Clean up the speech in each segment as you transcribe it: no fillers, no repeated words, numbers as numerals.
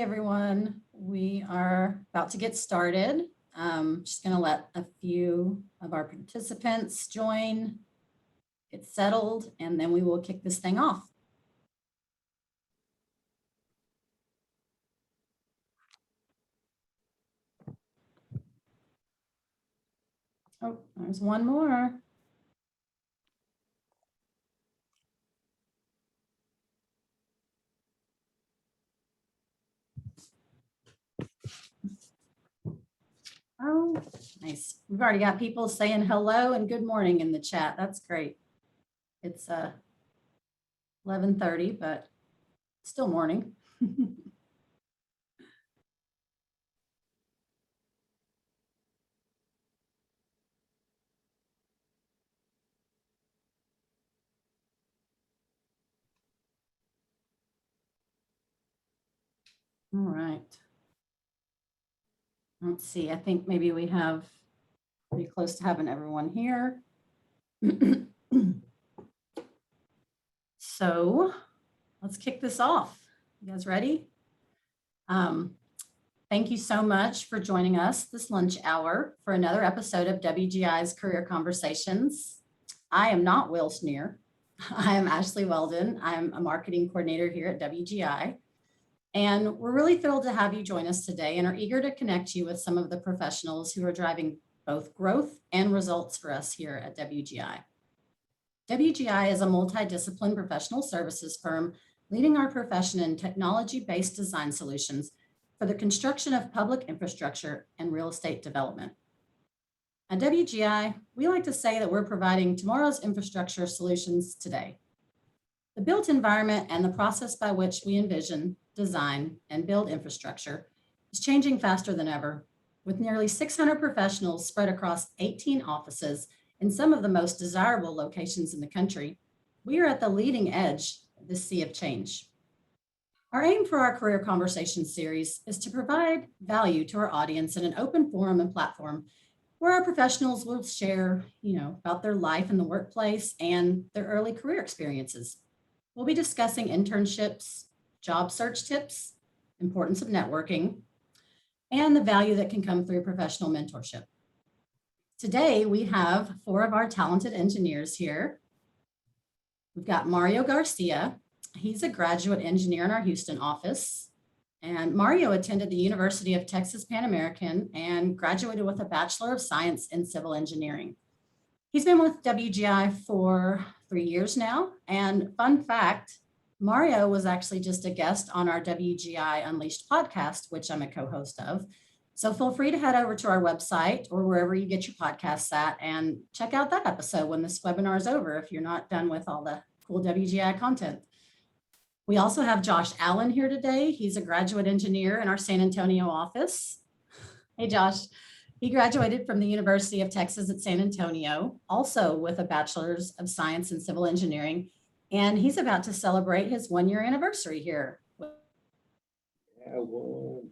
everyone. We are about to get started. Just going to let a few of our participants join, get settled, and then we will kick this thing off. Oh, there's one more. Oh, nice. We've already got people saying hello and good morning in the chat. That's great. It's 11:30, but still morning. All right. Let's see. I think maybe we have pretty close to having everyone here. So let's kick this off. You guys ready? Thank you so much for joining us this lunch hour for another episode of WGI's Career Conversations. I am not Will Sneer. I am Ashley Weldon. I'm a marketing coordinator here at WGI. And we're really thrilled to have you join us today and are eager to connect you with some of the professionals who are driving both growth and results for us here at WGI. WGI is a multidisciplined professional services firm leading our profession in technology-based design solutions for the construction of public infrastructure and real estate development. At WGI, we like to say that we're providing tomorrow's infrastructure solutions today. The built environment and the process by which we envision, design, and build infrastructure is changing faster than ever, with nearly 600 professionals spread across 18 offices in some of the most desirable locations in the country. We are at the leading edge of this sea of change. Our aim for our Career Conversation series is to provide value to our audience in an open forum and platform where our professionals will share, about their life in the workplace and their early career experiences. We'll be discussing internships, job search tips, importance of networking, and the value that can come through professional mentorship. Today, we have 4 of our talented engineers here. We've got Mario Garcia. He's a graduate engineer in our Houston office. And Mario attended the University of Texas Pan American and graduated with a Bachelor of Science in Civil Engineering. He's been with WGI for 3 years now. And fun fact, Mario was actually just a guest on our WGI Unleashed podcast, which I'm a co-host of. So feel free to head over to our website or wherever you get your podcasts at and check out that episode when this webinar is over if you're not done with all the cool WGI content. We also have Josh Allen here today. He's a graduate engineer in our San Antonio office. Hey, Josh. He graduated from the University of Texas at San Antonio, also with a Bachelor's of Science in Civil Engineering. And he's about to celebrate his 1-year anniversary here. Yeah, well.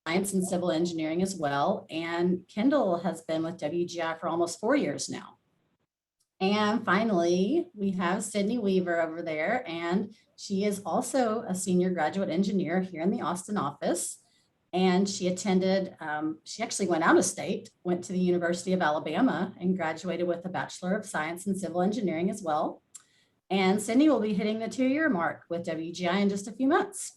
Science and Civil Engineering as well. And Kendall has been with WGI for almost 4 years now. And finally, we have Sydney Weaver over there, and she is also a senior graduate engineer here in the Austin office. And she attended, she actually went out of state, went to the University of Alabama and graduated with a Bachelor of Science in Civil Engineering as well. And Sydney will be hitting the 2-year mark with WGI in just a few months.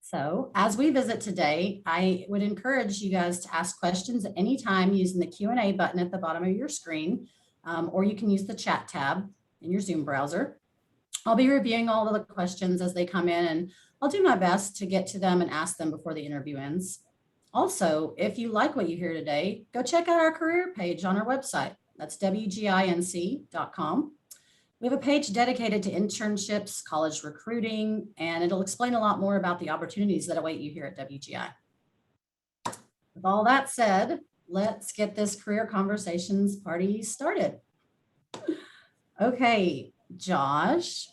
So as we visit today, I would encourage you guys to ask questions at any time using the Q&A button at the bottom of your screen, or you can use the chat tab in your Zoom browser. I'll be reviewing all of the questions as they come in, and I'll do my best to get to them and ask them before the interview ends. Also, if you like what you hear today, go check out our career page on our website. That's WGINC.com. We have a page dedicated to internships, college recruiting, and it'll explain a lot more about the opportunities that await you here at WGI. With all that said, let's get this Career Conversations party started. Okay, Josh,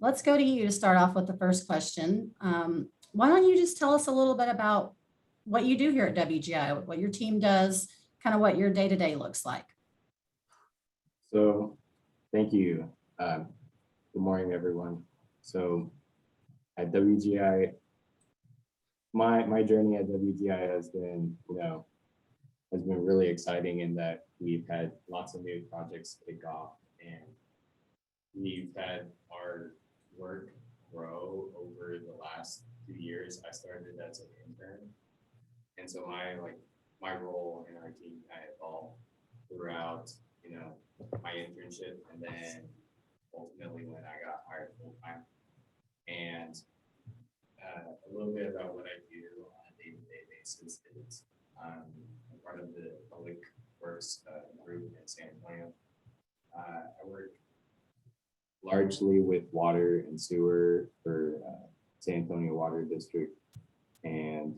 let's go to you to start off with the first question. why don't you just tell us a little bit about what you do here at WGI, what your team does, kind of what your day-to-day looks like. So thank you. Good morning, everyone. So at WGI, my journey at WGI has been, really exciting in that we've had lots of new projects kick off, and we've had our work grow over the last 2 years. I started as an intern, and so my role in our team kind of evolved throughout, my internship, and then ultimately when I got hired full time. And a little bit about what I do on a day-to-day basis is I'm part of the public works group in San Antonio. I work largely with water and sewer for San Antonio Water District, and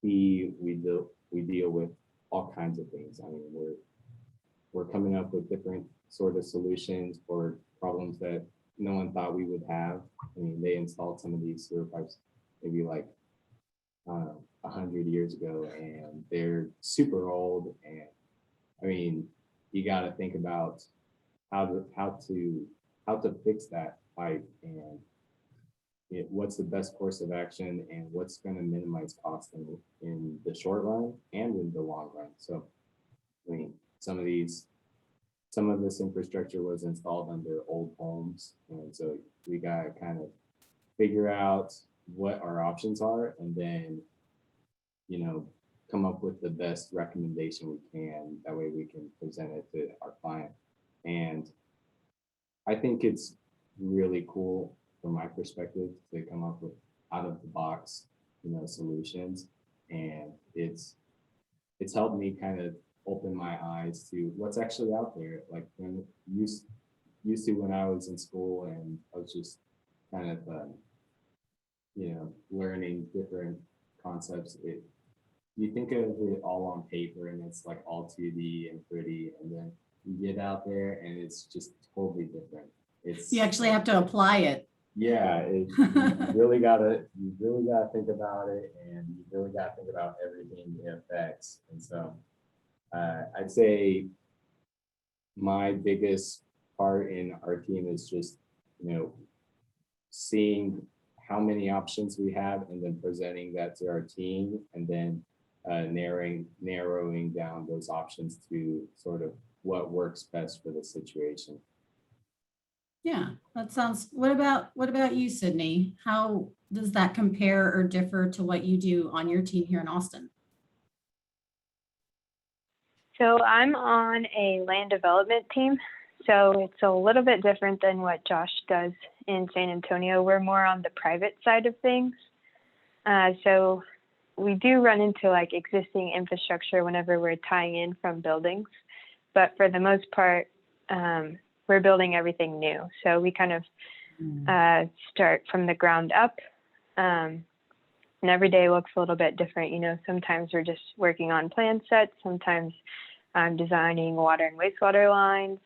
we deal with all kinds of things. I mean, we're coming up with different sort of solutions for problems that no one thought we would have. I mean, they installed some of these sewer pipes maybe like 100 years ago, and they're super old. And I mean, you got to think about how to fix that pipe, and what's the best course of action, and what's going to minimize cost in the short run and in the long run. So, I mean, some of this infrastructure was installed under old homes, and so we got to kind of figure out what our options are, and then come up with the best recommendation we can. That way we can present it to our client. And I think it's really cool from my perspective to come up with out of the box solutions, and it's helped me kind of open my eyes to what's actually out there. Like when used to when I was in school, and I was just kind of learning different concepts. You think of it all on paper, and it's like all 2D and pretty, and then you get out there and it's just totally different. You actually have to apply it. Yeah, you really gotta think about it, and you really gotta think about everything it affects. And so I'd say my biggest part in our team is just seeing how many options we have, and then presenting that to our team, and then narrowing down those options to sort of what works best for the situation. Yeah, that sounds. What about you, Sydney? How does that compare or differ to what you do on your team here in Austin? So I'm on a land development team. So it's a little bit different than what Josh does in San Antonio. We're more on the private side of things. So we do run into like existing infrastructure whenever we're tying in from buildings, but for the most part, we're building everything new. So we kind of start from the ground up, and every day looks a little bit different. Sometimes we're just working on plan sets. Sometimes I'm designing water and wastewater lines,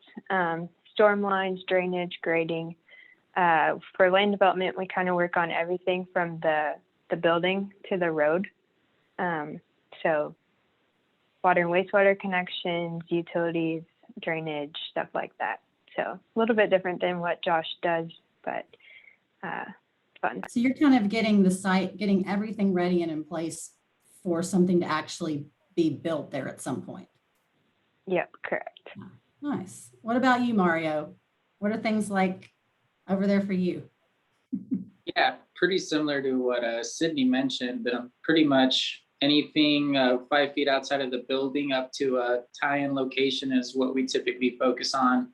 storm lines, drainage, grading. For land development, we kind of work on everything from the building to the road. So water and wastewater connections, utilities, drainage, stuff like that. So a little bit different than what Josh does, but fun. So you're kind of getting the site, getting everything ready and in place for something to actually be built there at some point. Yep, correct. Nice. What about you, Mario? What are things like over there for you? Yeah, pretty similar to what Sydney mentioned. Pretty much anything 5 feet outside of the building up to a tie-in location is what we typically focus on.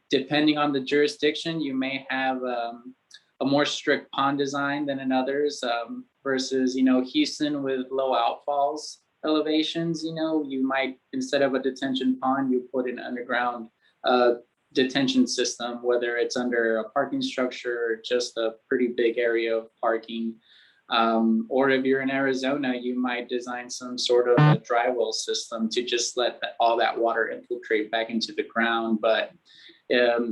Depending on the jurisdiction, you may have a more strict pond design than in others, versus, Houston with low outfalls elevations, you might, instead of a detention pond, you put an underground detention system, whether it's under a parking structure or just a pretty big area of parking. Or if you're in Arizona, you might design some sort of a dry well system to just let all that water infiltrate back into the ground. But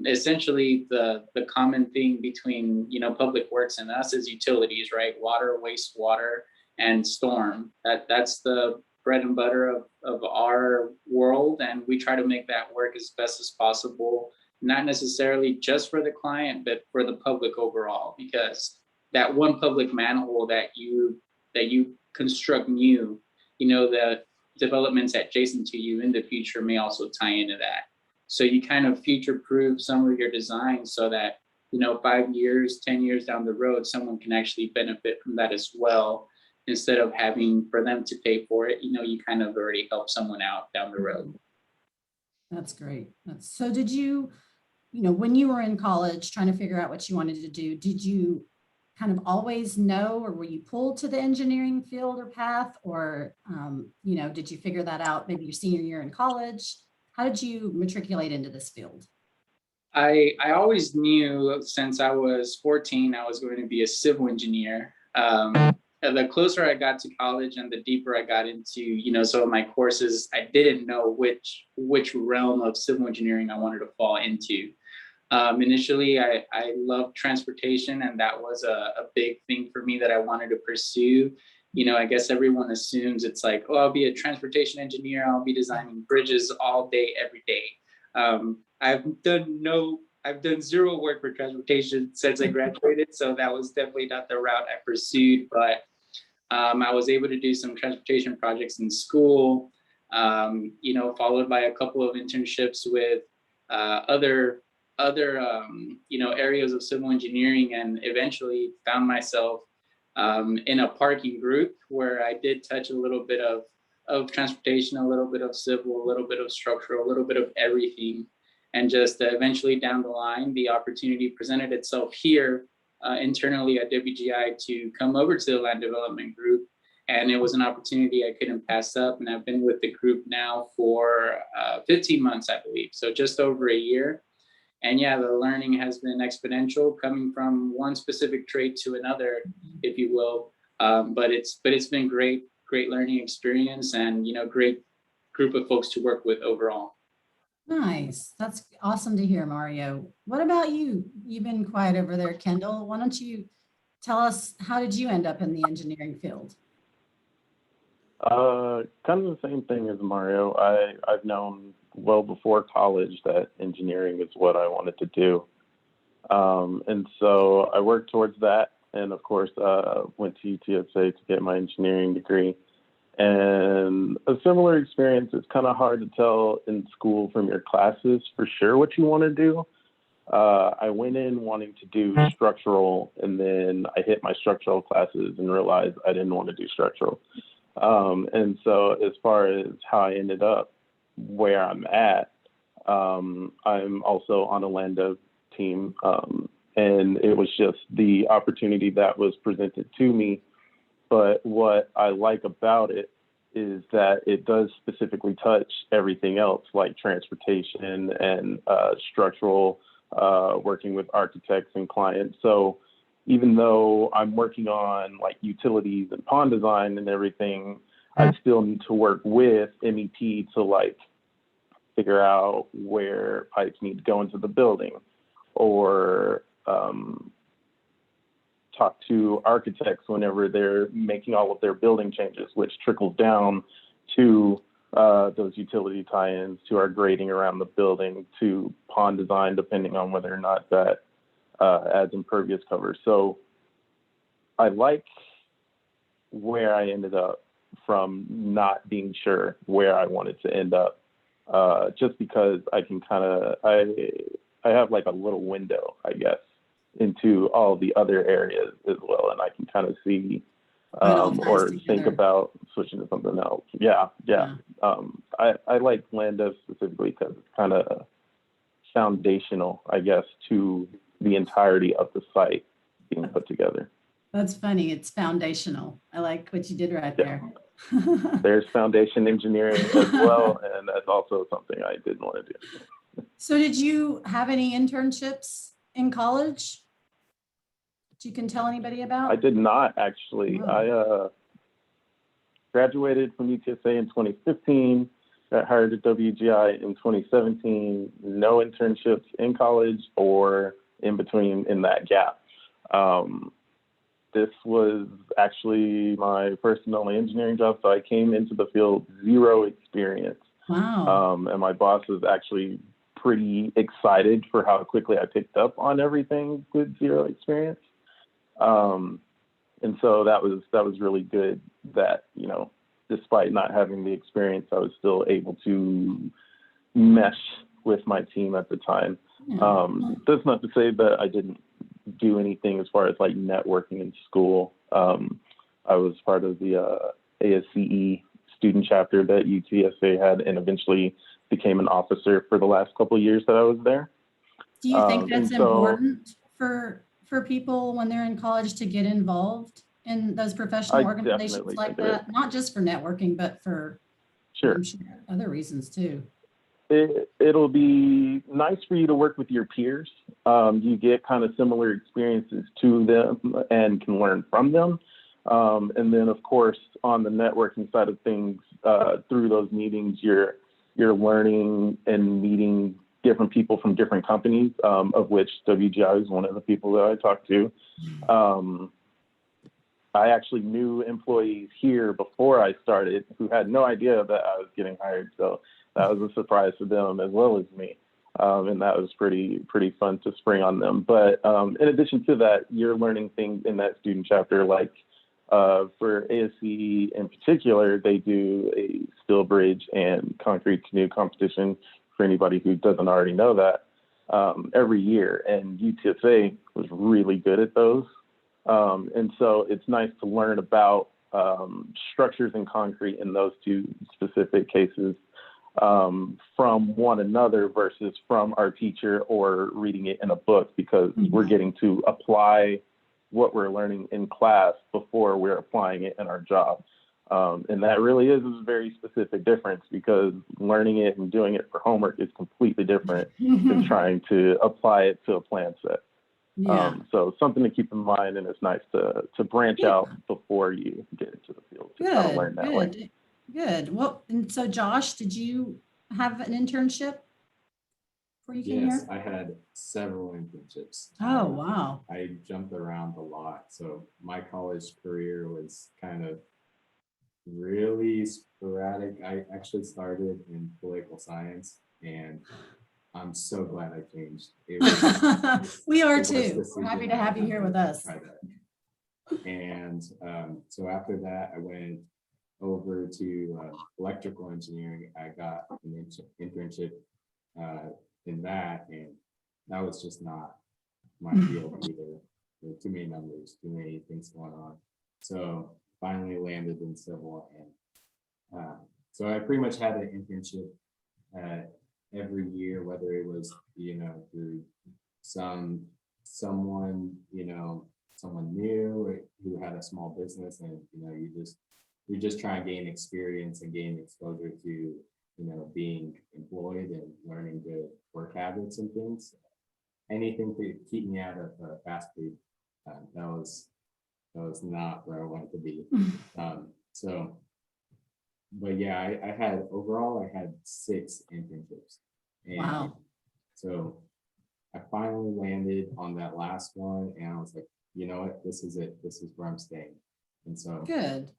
essentially the common thing between, you know, public works and us is utilities, right? Water, wastewater, and storm. That's the bread and butter of our world, and we try to make that work as best as possible, not necessarily just for the client, but for the public overall, because that one public manhole that you construct new, you know, the developments adjacent to you in the future may also tie into that. So you kind of future-proof some of your designs so that, you know, 5 years, 10 years down the road, someone can actually benefit from that as well. Instead of having for them to pay for it, you know, you kind of already help someone out down the road. That's great. So did you, you know, when you were in college trying to figure out what you wanted to do, did you kind of always know, or were you pulled to the engineering field or path, or, you know, did you figure that out maybe your senior year in college? How did you matriculate into this field? I always knew since I was 14, I was going to be a civil engineer. The closer I got to college and the deeper I got into, you know, some of my courses, I didn't know which realm of civil engineering I wanted to fall into. Initially, I loved transportation, and that was a big thing for me that I wanted to pursue. You know, I guess everyone assumes it's like, oh, I'll be a transportation engineer. I'll be designing bridges all day, every day. I've done zero work for transportation since I graduated, so that was definitely not the route I pursued. But I was able to do some transportation projects in school, you know, followed by a couple of internships with other you know, areas of civil engineering, and eventually found myself in a parking group where I did touch a little bit of transportation, a little bit of civil, a little bit of structural, a little bit of everything. And just eventually down the line, the opportunity presented itself here internally at WGI to come over to the land development group. And it was an opportunity I couldn't pass up. And I've been with the group now for 15 months, I believe. So just over a year. And yeah, the learning has been exponential, coming from one specific trade to another, if you will. But it's been great learning experience, and, you know, great group of folks to work with overall. Nice. That's awesome to hear, Mario. What about you? You've been quiet over there, Kendall. Why don't you tell us, how did you end up in the engineering field? Kind of the same thing as Mario. I've known well before college that engineering is what I wanted to do. And so I worked towards that, and of course, went to UTSA to get my engineering degree. And a similar experience, it's kind of hard to tell in school from your classes for sure what you want to do. I went in wanting to do structural, and then I hit my structural classes and realized I didn't want to do structural. And so as far as how I ended up where I'm at, I'm also on a land dev team. And it was just the opportunity that was presented to me. But what I like about it is that it does specifically touch everything else, like transportation and structural, working with architects and clients. So even though I'm working on like utilities and pond design and everything, I still need to work with MEP to like figure out where pipes need to go into the building, or talk to architects whenever they're making all of their building changes, which trickles down to those utility tie-ins, to our grading around the building, to pond design, depending on whether or not that adds impervious cover. So I like where I ended up from not being sure where I wanted to end up, just because I can kind of, I have like a little window, I guess, into all the other areas as well. And I can kind of see or think about switching to something else. Yeah. I like land dev specifically because it's kind of foundational, I guess, to the entirety of the site being put together. That's funny. It's foundational. I like what you did right there. There's foundation engineering as well, and that's also something I didn't want to do. So did you have any internships in college that you can tell anybody about? I did not, actually. Oh. I graduated from UTSA in 2015, got hired at WGI in 2017, no internships in college or in between in that gap. This was actually my first and only engineering job, so I came into the field zero experience. Wow. And my boss was actually pretty excited for how quickly I picked up on everything with zero experience. And so that was really good that, you know, despite not having the experience, I was still able to mesh with my team at the time. Yeah. That's not to say that I didn't do anything as far as like networking in school. I was part of the ASCE student chapter that UTSA had, and eventually became an officer for the last couple of years that I was there. Do you think that's and so- important for people when they're in college to get involved in those professional I organizations definitely like think it that? Not just for networking, but for Sure. I'm sure other reasons too. It'll be nice for you to work with your peers. You get kind of similar experiences to them and can learn from them. And then, of course, on the networking side of things, through those meetings, you're learning and meeting different people from different companies, of which WGI is one of the people that I talked to. I actually knew employees here before I started who had no idea that I was getting hired. So that was a surprise to them as well as me. And that was pretty fun to spring on them. But in addition to that, you're learning things in that student chapter, like for ASCE in particular, they do a steel bridge and concrete canoe competition for anybody who doesn't already know that every year. And UTSA was really good at those. And so it's nice to learn about structures in concrete in those two specific cases from one another versus from our teacher or reading it in a book, because we're getting to apply what we're learning in class before we're applying it in our job. And that really is a very specific difference, because learning it and doing it for homework is completely different than trying to apply it to a plan set. Yeah. So something to keep in mind, and it's nice to branch out before you get into the field to kind of learn that way. Good. Well, and so Josh, did you have an internship before you came Yes, here? I had several internships. Oh, wow. I jumped around a lot. So my college career was kind of really sporadic. I actually started in political science, and I'm so glad I changed. It was We are the worst too. We're decision happy to have you here with us. Try that. And so after that, I went over to electrical engineering. I got an internship in that, and that was just not my field either. There were too many numbers, too many things going on. So finally landed in civil, and so I pretty much had an internship every year, whether it was, through someone new who had a small business, and you just try and gain experience and gain exposure to being employed and learning good work habits and things. Anything to keep me out of fast food. That was not where I wanted to be. But yeah, I had 6 internships. And Wow. so I finally landed on that last one, and I was like, you know what, this is it. This is where I'm staying. And so Good.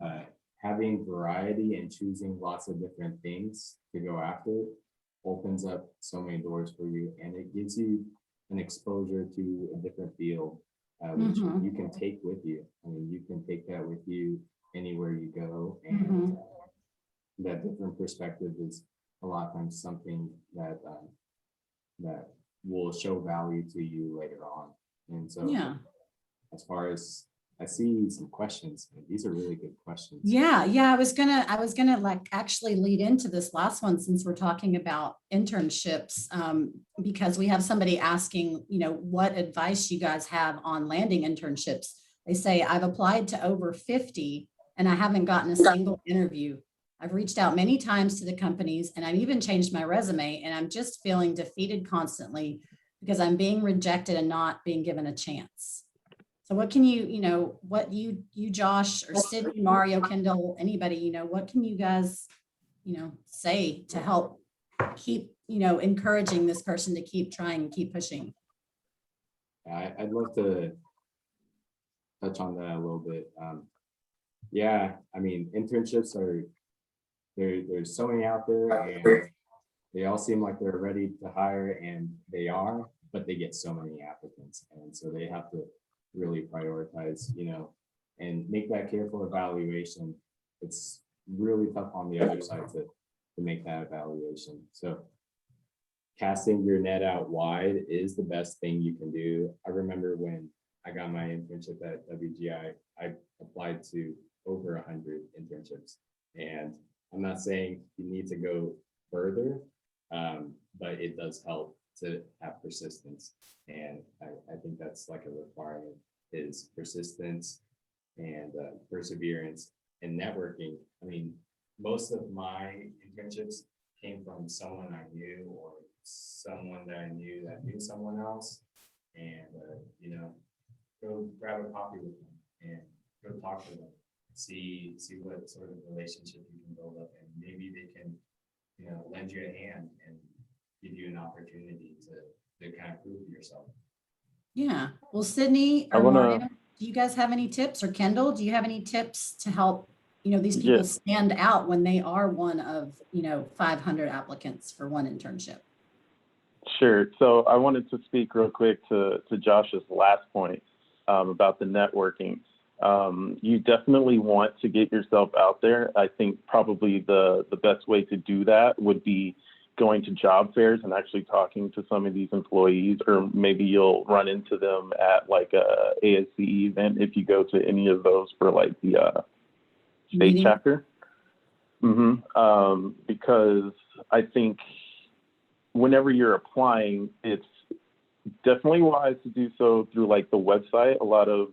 having variety and choosing lots of different things to go after opens up so many doors for you, and it gives you an exposure to a different field, which you can take with you. I mean, you can take that with you anywhere you go, and that different perspective is a lot of times something that will show value to you later on. And so, Yeah. as far as I see some questions, and these are really good questions. Yeah. I was gonna like actually lead into this last one, since we're talking about internships, because we have somebody asking, what advice you guys have on landing internships. They say, I've applied to over 50 and I haven't gotten a single interview. I've reached out many times to the companies, and I've even changed my resume, and I'm just feeling defeated constantly because I'm being rejected and not being given a chance. So what can what you Josh, or Sydney, Mario, Kendall, anybody, what can you guys say to help keep, encouraging this person to keep trying and keep pushing? I'd love to touch on that a little bit. Yeah, I mean, internships there's so many out there, and they all seem like they're ready to hire, and they are, but they get so many applicants. And so they have to really prioritize, and make that careful evaluation. It's really tough on the other side to make that evaluation. So casting your net out wide is the best thing you can do. I remember when I got my internship at WGI, I applied to over 100 internships. And I'm not saying you need to go further, but it does help to have persistence. And I think that's like a requirement, is persistence and perseverance and networking. I mean, most of my internships came from someone I knew, or someone that I knew that knew someone else. And, go grab a coffee with them and go talk to them, see what sort of relationship you can build up, and maybe they can, lend you a hand and give you an opportunity to kind of prove yourself. Yeah. Well, Sydney or Mario, do you guys have any tips, or Kendall, do you have any tips to help, these people stand out when they are one of, 500 applicants for one internship? Sure. So I wanted to speak real quick to Josh's last point about the networking. You definitely want to get yourself out there. I think probably the best way to do that would be going to job fairs and actually talking to some of these employees, or maybe you'll run into them at like a ASCE event if you go to any of those for like the state chapter. Because I think whenever you're applying, it's definitely wise to do so through like the website. A lot of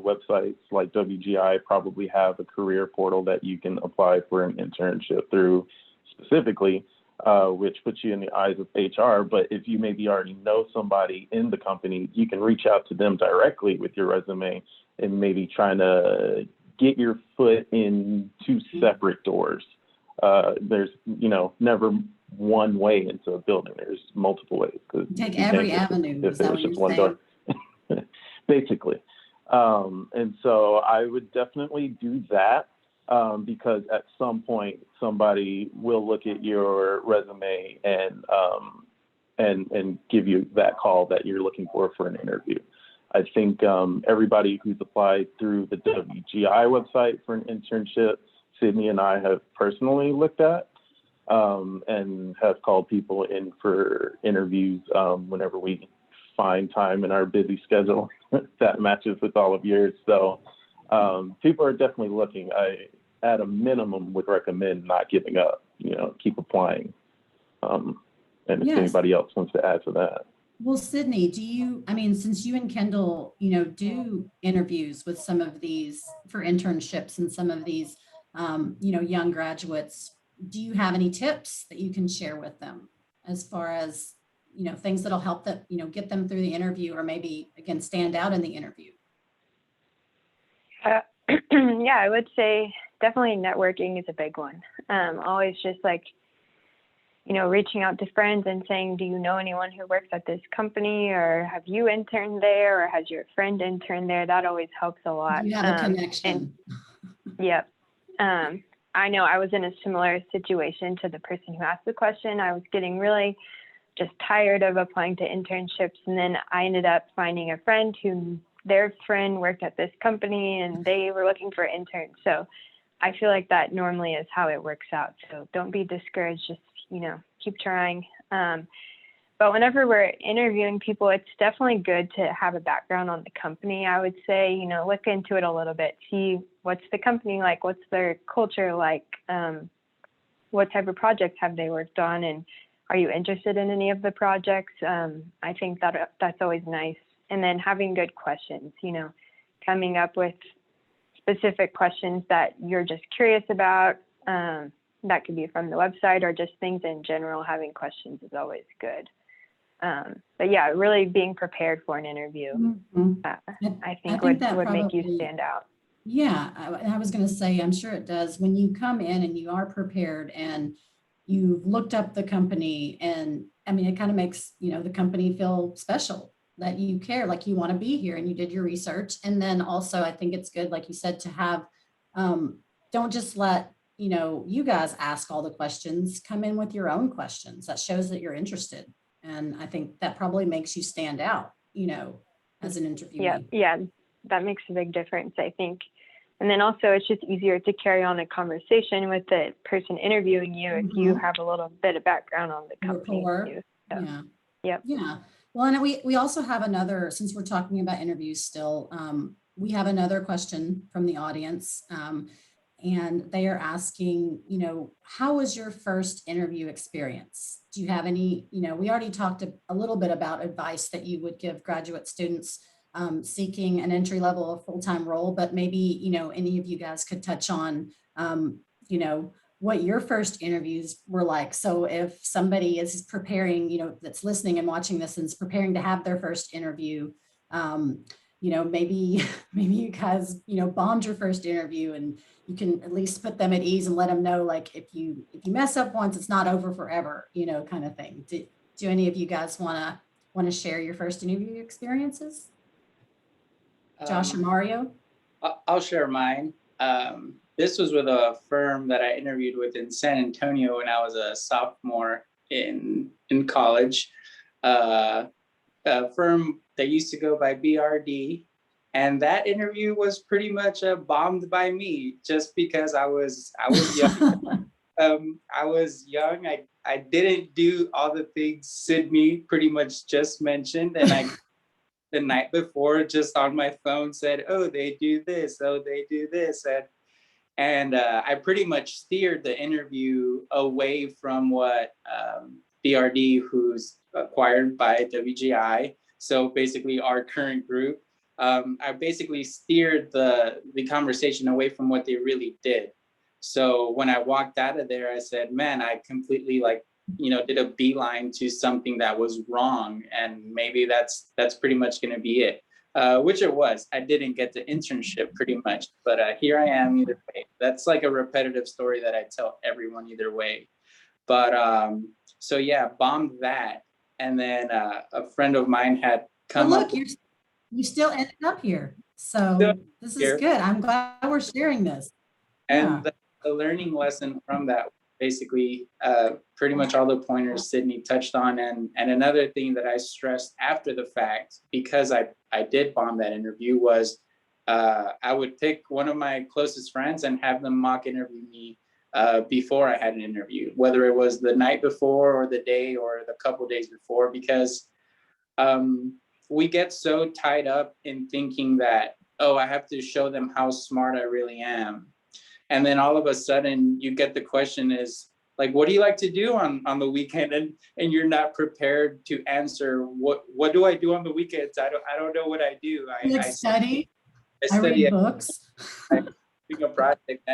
websites like WGI probably have a career portal that you can apply for an internship through specifically, which puts you in the eyes of HR. But if you maybe already know somebody in the company, you can reach out to them directly with your resume and maybe trying to get your foot in two separate doors. There's, never one way into a building. There's multiple ways. Take every avenue. Is that what you're saying? Door, basically. And so I would definitely do that because at some point somebody will look at your resume and give you that call that you're looking for an interview. I think everybody who's applied through the WGI website for an internship, Sydney and I have personally looked at and have called people in for interviews whenever we find time in our busy schedule that matches with all of yours. So people are definitely looking. I, at a minimum, would recommend not giving up, keep applying. And if anybody else wants to add to that. Well, Sydney, since you and Kendall, do interviews with some of these for internships and some of these, young graduates, do you have any tips that you can share with them as far as, things that'll help them, get them through the interview, or maybe, again, stand out in the interview? Yeah, I would say definitely networking is a big one. Always just like, reaching out to friends and saying, do you know anyone who works at this company, or have you interned there, or has your friend interned there? That always helps a lot. You have a connection. Yep. I know I was in a similar situation to the person who asked the question. I was getting really just tired of applying to internships. And then I ended up finding a friend who their friend worked at this company and they were looking for interns. So I feel like that normally is how it works out. So don't be discouraged, just, keep trying. But whenever we're interviewing people, it's definitely good to have a background on the company. I would say, look into it a little bit, see what's the company like, what's their culture like, what type of projects have they worked on, and are you interested in any of the projects? I think that's always nice. And then having good questions, coming up with specific questions that you're just curious about. That could be from the website or just things in general. Having questions is always good. But yeah, really being prepared for an interview, I think would make you stand out. Yeah, I was going to say, I'm sure it does. When you come in and you are prepared and you've looked up the company, and I mean, it kind of makes, the company feel special, that you care, like you want to be here and you did your research. And then also, I think it's good, like you said, to have, um, don't just let, you guys ask all the questions, come in with your own questions. That shows that you're interested. And I think that probably makes you stand out, as an Yeah, interviewee. yeah, that makes a big difference, I think. And then also, it's just easier to carry on a conversation with the person interviewing you if you Mhm. have a little bit of background on the company Rapport. too. So, Yeah. yep. Yeah. Well, and we also have another, since we're talking about interviews still, we have another question from the audience. And they are asking, how was your first interview experience? Do you have any, we already talked a little bit about advice that you would give graduate students seeking an entry level or full-time role, but maybe, any of you guys could touch on, you know, what your first interviews were like. So if somebody is preparing, that's listening and watching this and is preparing to have their first interview, maybe maybe you guys, bombed your first interview, and you can at least put them at ease and let them know, like, if you mess up once, it's not over forever, kind of thing. Do any of you guys want to share your first interview experiences? Josh or Mario? I'll share mine. This was with a firm that I interviewed with in San Antonio when I was a sophomore in college. A firm that used to go by BRD, and that interview was pretty much bombed by me just because I was young. I was young. I didn't do all the things Sydney pretty much just mentioned, and I the night before just on my phone said, "Oh, they do this. Oh, they do this," and I pretty much steered the interview away from what BRD, who's acquired by WGI. So basically, our current group. I basically steered the conversation away from what they really did. So when I walked out of there, I said, "Man, I completely did a beeline to something that was wrong, and maybe that's pretty much going to be it." Which it was. I didn't get the internship pretty much, but here I am either way. That's like a repetitive story that I tell everyone either way. But so yeah, bombed that, and then a friend of mine had But come up look, you still ended up here. So this is here. good. I'm glad we're sharing this. Yeah. And the learning lesson from that, basically, pretty much all the pointers Sydney touched on. And another thing that I stressed after the fact, because I did bomb that interview, was I would pick one of my closest friends and have them mock interview me before I had an interview, whether it was the night before or the day or the couple days before, because we get so tied up in thinking that, oh, I have to show them how smart I really am. And then all of a sudden you get the question is like, what do you like to do on the weekend? And you're not prepared to answer, what do I do on the weekends? I don't know what I do. Like I study. I study, read books. I'm doing a project,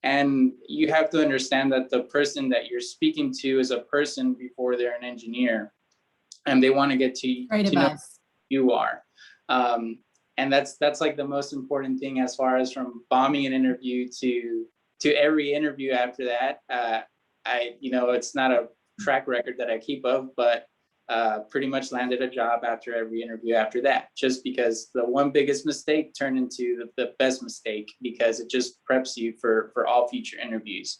and you have to understand that the person that you're speaking to is a person before they're an engineer, and they want to get Great to know advice. who you are. And that's like the most important thing, as far as from bombing an interview to every interview after that. It's not a track record that I keep of, but pretty much landed a job after every interview after that, just because the one biggest mistake turned into the best mistake, because it just preps you for all future interviews.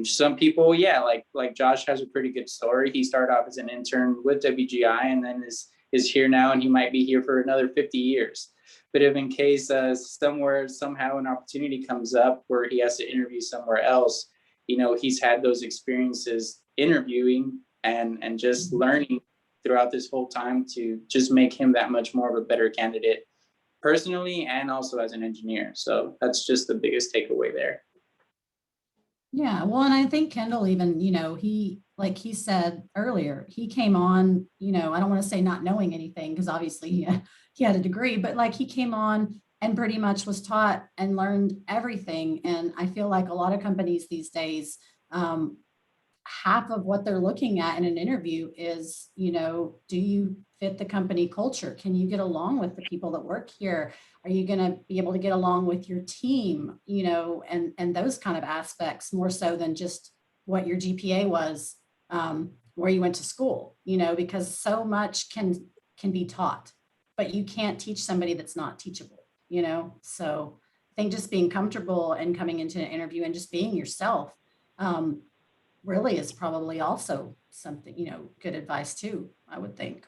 Some people, yeah, like Josh has a pretty good story. He started off as an intern with WGI, and then is here now, and he might be here for another 50 years. But if in case somehow an opportunity comes up where he has to interview somewhere else, he's had those experiences interviewing and just learning throughout this whole time to just make him that much more of a better candidate personally and also as an engineer. So that's just the biggest takeaway there. Yeah. Well, and I think Kendall even, he, like he said earlier, he came on, I don't want to say not knowing anything, because obviously he had a degree, but like he came on and pretty much was taught and learned everything. And I feel like a lot of companies these days, half of what they're looking at in an interview is, do you fit the company culture? Can you get along with the people that work here? Are you going to be able to get along with your team, and those kind of aspects more so than just what your GPA was, where you went to school, because so much can be taught, but you can't teach somebody that's not teachable, So I think just being comfortable and coming into an interview and just being yourself, really is probably also something, good advice too, I would think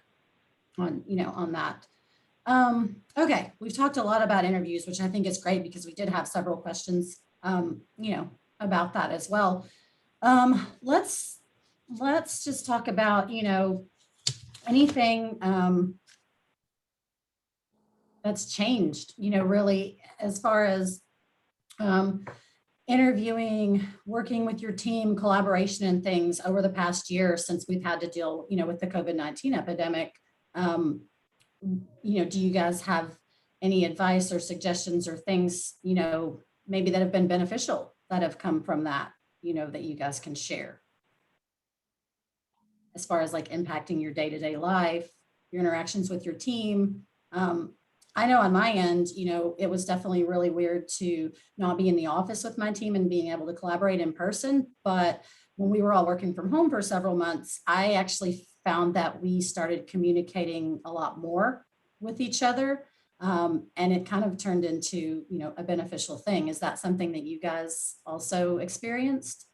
on that. Okay, we've talked a lot about interviews, which I think is great because we did have several questions, about that as well. Let's just talk about, anything that's changed, really as far as interviewing, working with your team, collaboration and things over the past year since we've had to deal, with the COVID-19 epidemic. Do you guys have any advice or suggestions or things, maybe that have been beneficial that have come from that, that you guys can share as far as like impacting your day-to-day life, your interactions with your team? I know on my end, it was definitely really weird to not be in the office with my team and being able to collaborate in person. But when we were all working from home for several months, I actually found that we started communicating a lot more with each other. And it kind of turned into, a beneficial thing. Is that something that you guys also experienced?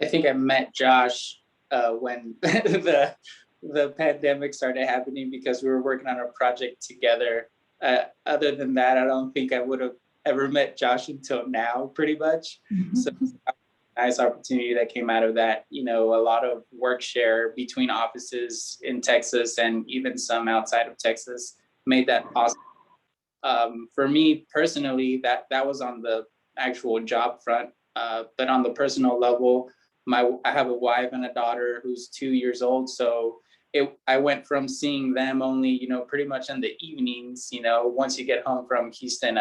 I think I met Josh when the pandemic started happening because we were working on a project together. Other than that, I don't think I would have ever met Josh until now, pretty much. So nice opportunity that came out of that. A lot of work share between offices in Texas and even some outside of Texas made that possible. For me personally, that was on the actual job front, but on the personal level, I have a wife and a daughter who's 2 years old, so I went from seeing them only, pretty much in the evenings. Once you get home from Houston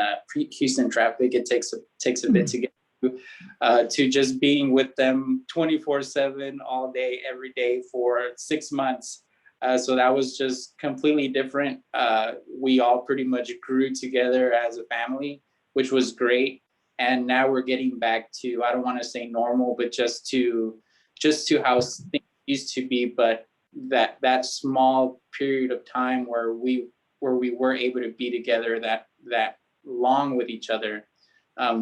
traffic, it takes a bit to get to just being with them 24/7 all day, every day for 6 months. So that was just completely different. We all pretty much grew together as a family, which was great. And now we're getting back to, I don't want to say normal, but just to how things used to be. But that small period of time where we were able to be together that long with each other,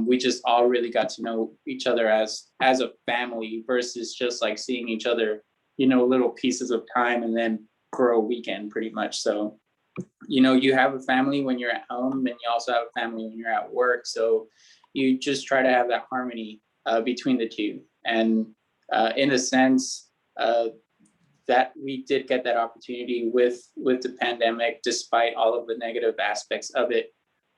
we just all really got to know each other as a family versus just like seeing each other, little pieces of time and then for a weekend pretty much. So, you have a family when you're at home and you also have a family when you're at work. So you just try to have that harmony between the two. And in a sense, that we did get that opportunity with the pandemic, despite all of the negative aspects of it.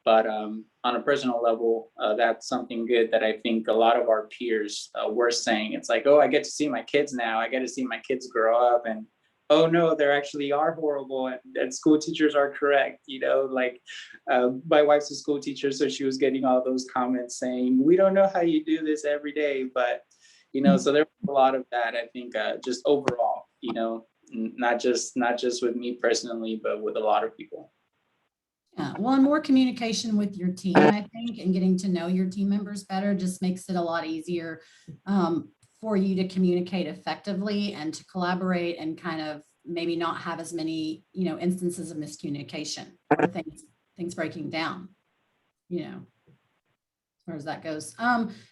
But on a personal level, that's something good that I think a lot of our peers were saying. It's like, oh, I get to see my kids now. I get to see my kids grow up, and oh no, they actually are horrible, and school teachers are correct. My wife's a school teacher, so she was getting all those comments saying, we don't know how you do this every day, but so there was a lot of that. I think just overall, not just with me personally, but with a lot of people. Yeah, well, and more communication with your team, I think, and getting to know your team members better just makes it a lot easier for you to communicate effectively and to collaborate and kind of maybe not have as many, instances of miscommunication or things breaking down, as far as that goes.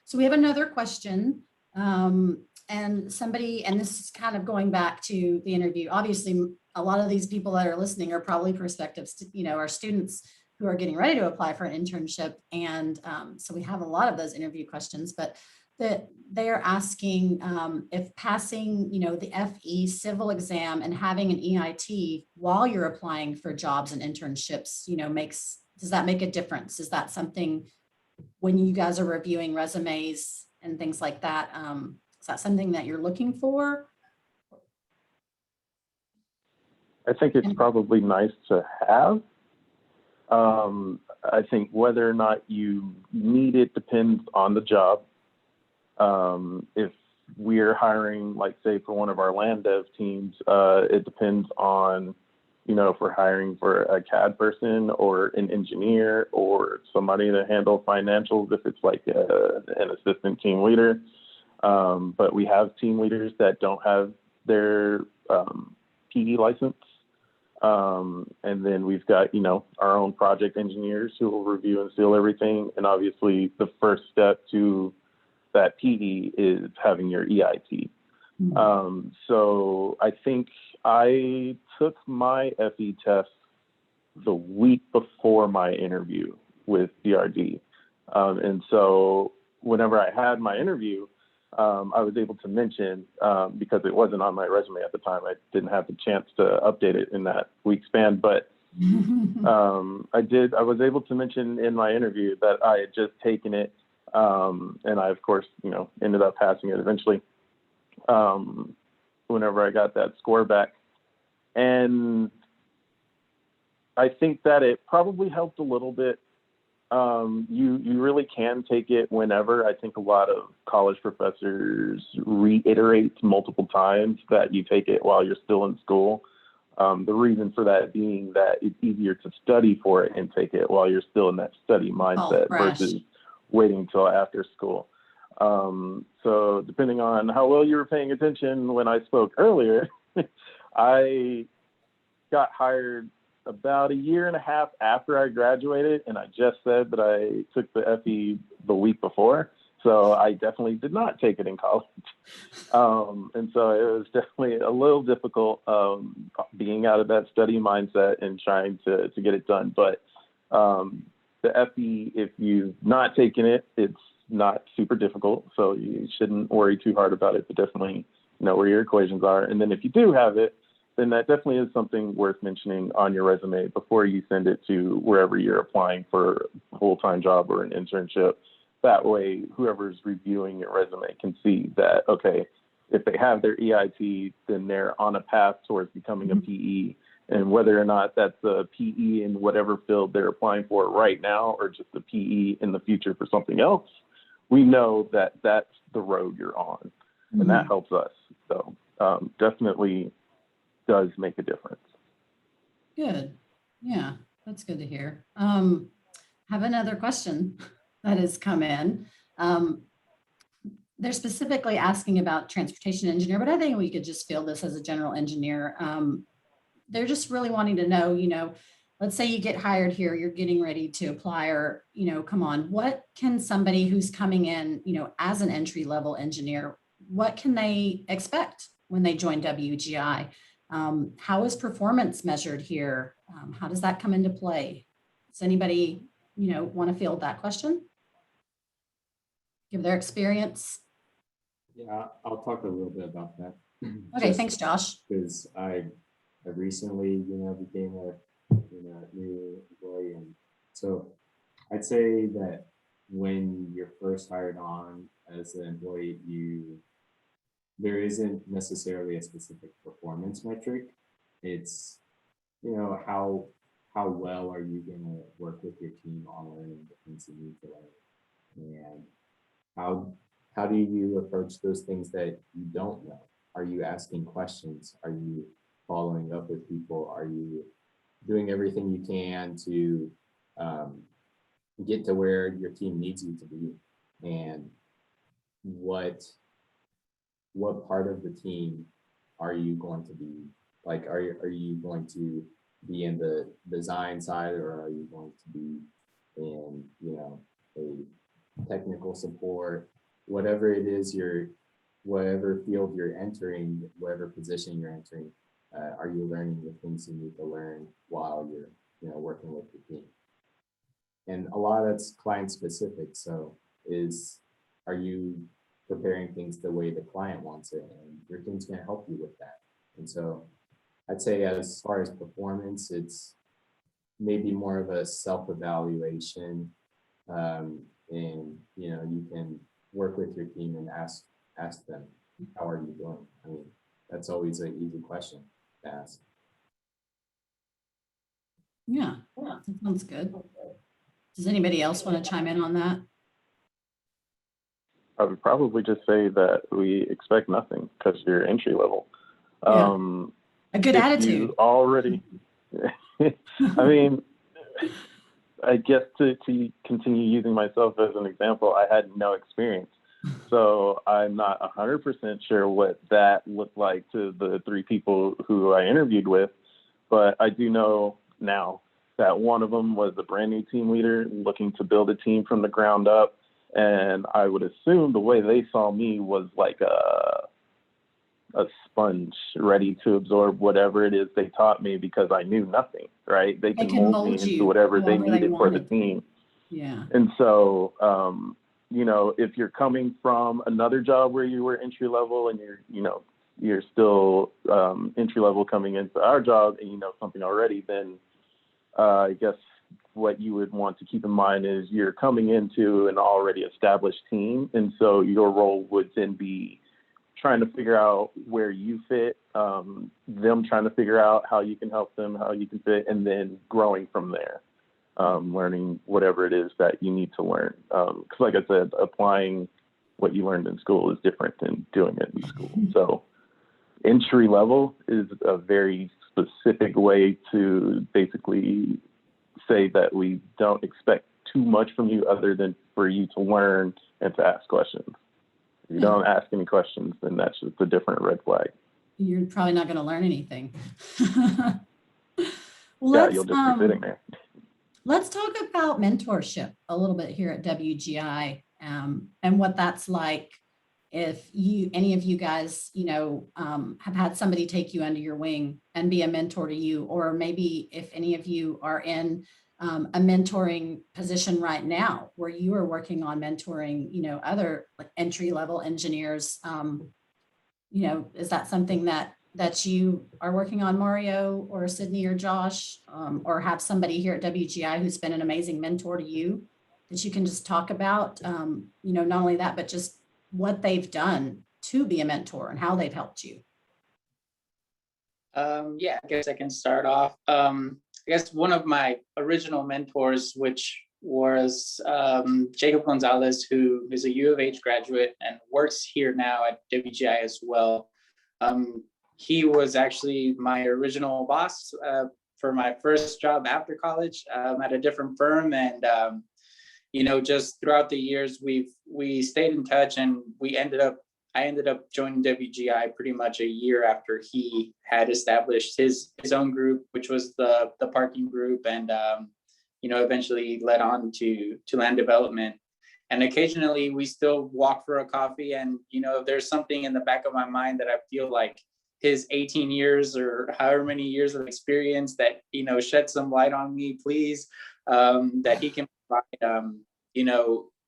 So we have another question. And somebody, and this is kind of going back to the interview, obviously a lot of these people that are listening are probably prospective, are students who are getting ready to apply for an internship. And so we have a lot of those interview questions, but they're asking if passing, the FE civil exam and having an EIT while you're applying for jobs and internships, does that make a difference? Is that something when you guys are reviewing resumes and things like that? Is that something that you're looking for? I think it's probably nice to have. I think whether or not you need it depends on the job. If we're hiring, like say for one of our land dev teams, it depends on, you know, if we're hiring for a CAD person or an engineer or somebody to handle financials, if it's like an assistant team leader. But we have team leaders that don't have their PE license. And then we've got, you know, our own project engineers who will review and seal everything. And obviously the first step to that PE is having your EIT. So I think I took my FE test the week before my interview with DRD. And so whenever I had my interview, I was able to mention, because it wasn't on my resume at the time, I didn't have the chance to update it in that week span, but I was able to mention in my interview that I had just taken it, and I, of course, you know, ended up passing it eventually, whenever I got that score back. And I think that it probably helped a little bit. You really can take it whenever. I think a lot of college professors reiterate multiple times that you take it while you're still in school. The reason for that being that it's easier to study for it and take it while you're still in that study mindset versus waiting till after school. So depending on how well you were paying attention when I spoke earlier, I got hired about a year and a half after I graduated, and I just said that I took the FE the week before, so I definitely did not take it in college. And so it was definitely a little difficult being out of that study mindset and trying to get it done. But the FE, if you've not taken it, it's not super difficult, so you shouldn't worry too hard about it, but definitely know where your equations are. And then if you do have it, then that definitely is something worth mentioning on your resume before you send it to wherever you're applying for a full-time job or an internship. That way, whoever's reviewing your resume can see that, okay, if they have their EIT, then they're on a path towards becoming a PE. And whether or not that's a PE in whatever field they're applying for right now or just a PE in the future for something else, we know that that's the road you're on. And that helps us. So definitely does make a difference. Good. Yeah, that's good to hear. Have another question that has come in. They're specifically asking about transportation engineer, but I think we could just field this as a general engineer. They're just really wanting to know, you know, let's say you get hired here, you're getting ready to apply, or, you know, come on, what can somebody who's coming in, you know, as an entry level engineer, what can they expect when they join WGI? How is performance measured here? How does that come into play? Does anybody, you know, want to field that question? Give their experience. Yeah, I'll talk a little bit about that. Okay, thanks, Josh. Because I recently, you know, became a new employee, and so I'd say that when you're first hired on as an employee, there isn't necessarily a specific performance metric. It's, you know, how well are you going to work with your team on learning the things you need to learn, and how do you approach those things that you don't know? Are you asking questions? Are you following up with people? Are you doing everything you can to get to where your team needs you to be? And what part of the team are you going to be? Like, are you going to be in the design side, or are you going to be in, you know, a technical support? Whatever it is, whatever field you're entering, whatever position you're entering, are you learning the things you need to learn while you're, you know, working with the team? And a lot of it's client specific. So are you preparing things the way the client wants it, and your team's going to help you with that. And so I'd say as far as performance, it's maybe more of a self-evaluation, and, you know, you can work with your team and ask them, how are you doing? I mean, that's always an easy question to ask. Yeah, that sounds good. Does anybody else want to chime in on that? would probably just say that we expect nothing because you're entry level. Yeah. A good If attitude. you already, I mean, I guess to continue using myself as an example, I had no experience. So I'm not 100% sure what that looked like to the 3 people who I interviewed with, but I do know now that one of them was a brand new team leader looking to build a team from the ground up. And I would assume the way they saw me was like a sponge ready to absorb whatever it is they taught me because I knew nothing, right? They can mold me into whatever they needed for the team. Yeah. And so, you know, if you're coming from another job where you were entry level and you're still entry level coming into our job and you know something already, then I guess what you would want to keep in mind is you're coming into an already established team. And so your role would then be trying to figure out where you fit, them trying to figure out how you can help them, how you can fit, and then growing from there, learning whatever it is that you need to learn. Because like I said, applying what you learned in school is different than doing it in school. So entry level is a very specific way to basically say that we don't expect too much from you other than for you to learn and to ask questions. If you don't ask any questions, then that's just a different red flag. You're probably not going to learn anything. Yeah, you'll just be sitting there. Let's talk about mentorship a little bit here at WGI, and what that's like. If any of you guys, have had somebody take you under your wing and be a mentor to you, or maybe if any of you are in a mentoring position right now where you are working on mentoring, other like entry level engineers, is that something that you are working on, Mario or Sydney or Josh, or have somebody here at WGI who's been an amazing mentor to you that you can just talk about, not only that, but just what they've done to be a mentor and how they've helped you? Yeah, I guess I can start off. I guess one of my original mentors, which was Jacob Gonzalez, who is a U of H graduate and works here now at WGI as well. He was actually my original boss for my first job after college at a different firm. And, just throughout the years, we stayed in touch, and I ended up joining WGI pretty much a year after he had established his own group, which was the parking group, and eventually led on to land development. And occasionally we still walk for a coffee, and if there's something in the back of my mind that I feel like his 18 years or however many years of experience that shed some light on me, please, that he can provide.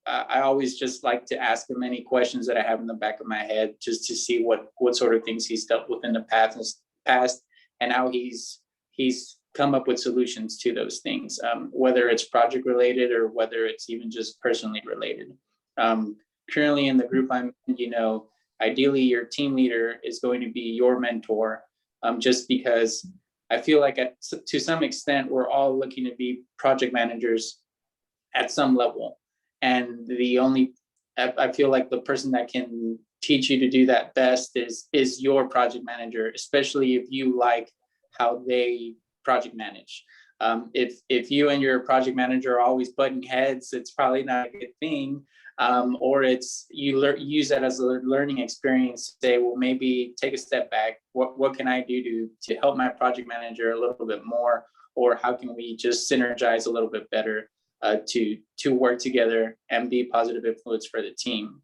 I always just like to ask him any questions that I have in the back of my head, just to see what sort of things he's dealt with in the past and how he's come up with solutions to those things, whether it's project related or whether it's even just personally related. Currently in the group I'm in, ideally your team leader is going to be your mentor, just because I feel like to some extent we're all looking to be project managers at some level. And I feel like the person that can teach you to do that best is your project manager, especially if you like how they project manage. If you and your project manager are always butting heads, it's probably not a good thing. Or it's use that as a learning experience to say, well, maybe take a step back. What can I do to help my project manager a little bit more? Or how can we just synergize a little bit better to work together and be a positive influence for the team?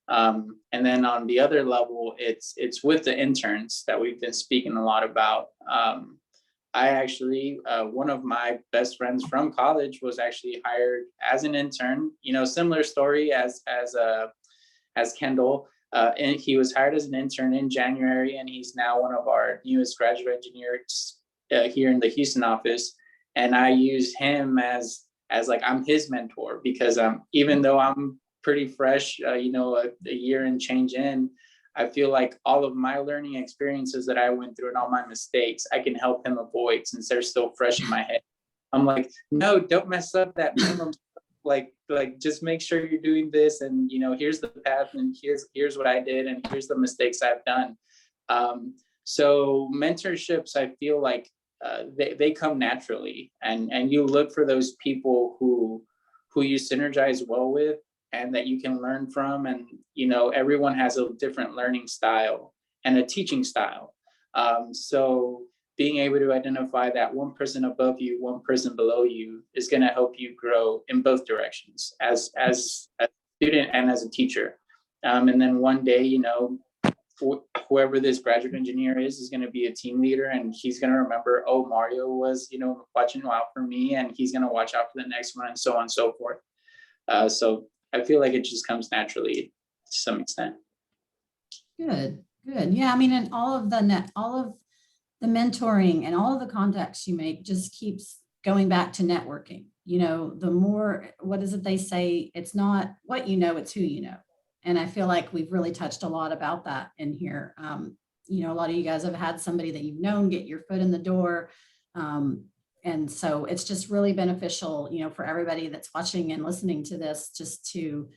And then on the other level, it's with the interns that we've been speaking a lot about. I actually, one of my best friends from college was actually hired as an intern, similar story as Kendall. And he was hired as an intern in January, and he's now one of our newest graduate engineers here in the Houston office. And I use him as like, I'm his mentor, because even though I'm pretty fresh, a year and change in, I feel like all of my learning experiences that I went through and all my mistakes, I can help him avoid, since they're still fresh in my head. I'm like, no, don't mess up that minimum like just make sure you're doing this, and here's the path, and here's what I did, and here's the mistakes I've done. So mentorships, I feel like they come naturally, and you look for those people who you synergize well with and that you can learn from. And everyone has a different learning style and a teaching style. So being able to identify that one person above you, one person below you is going to help you grow in both directions as a student and as a teacher. And then one day, whoever this graduate engineer is going to be a team leader, and he's going to remember, oh, Mario was, watching out for me, and he's going to watch out for the next one, and so on and so forth. So I feel like it just comes naturally to some extent. Good. Yeah, I mean, and all of the mentoring and all of the contacts you make just keeps going back to networking. The more, what is it they say? It's not what you know, it's who you know. And I feel like we've really touched a lot about that in here. A lot of you guys have had somebody that you've known get your foot in the door. And so it's just really beneficial, for everybody that's watching and listening to this, just to,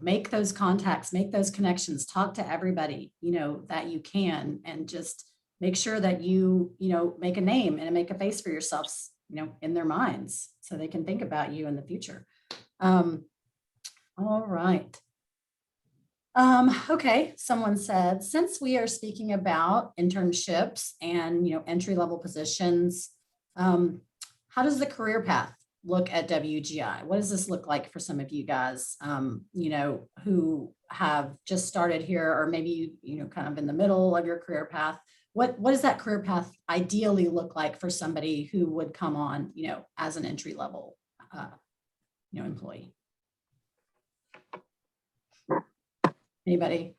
make those contacts, make those connections, talk to everybody, that you can, and just make sure that you make a name and make a face for yourselves, in their minds, so they can think about you in the future. All right. Okay, someone said, since we are speaking about internships and entry-level positions, how does the career path look at WGI? What does this look like for some of you guys, who have just started here, or maybe kind of in the middle of your career path? What does that career path ideally look like for somebody who would come on, as an entry-level, employee? Anybody?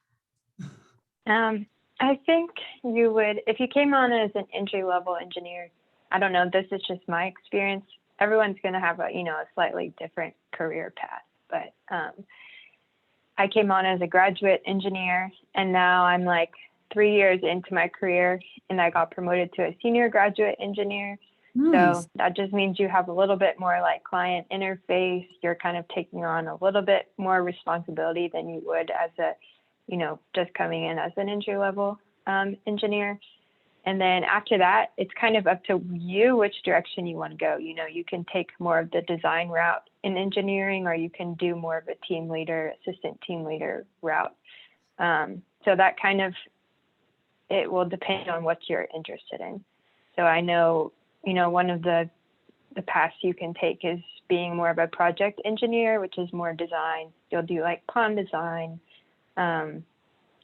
I think you would, if you came on as an entry-level engineer, I don't know, this is just my experience. Everyone's going to have a slightly different career path, but I came on as a graduate engineer, and now I'm like 3 years into my career, and I got promoted to a senior graduate engineer. Nice. So that just means you have a little bit more like client interface. You're kind of taking on a little bit more responsibility than you would as a, just coming in as an entry level engineer. And then after that, it's kind of up to you which direction you want to go. You can take more of the design route in engineering, or you can do more of a team leader, assistant team leader route. So that kind of, it will depend on what you're interested in. So I know, one of the paths you can take is being more of a project engineer, which is more design. You'll do like pond design,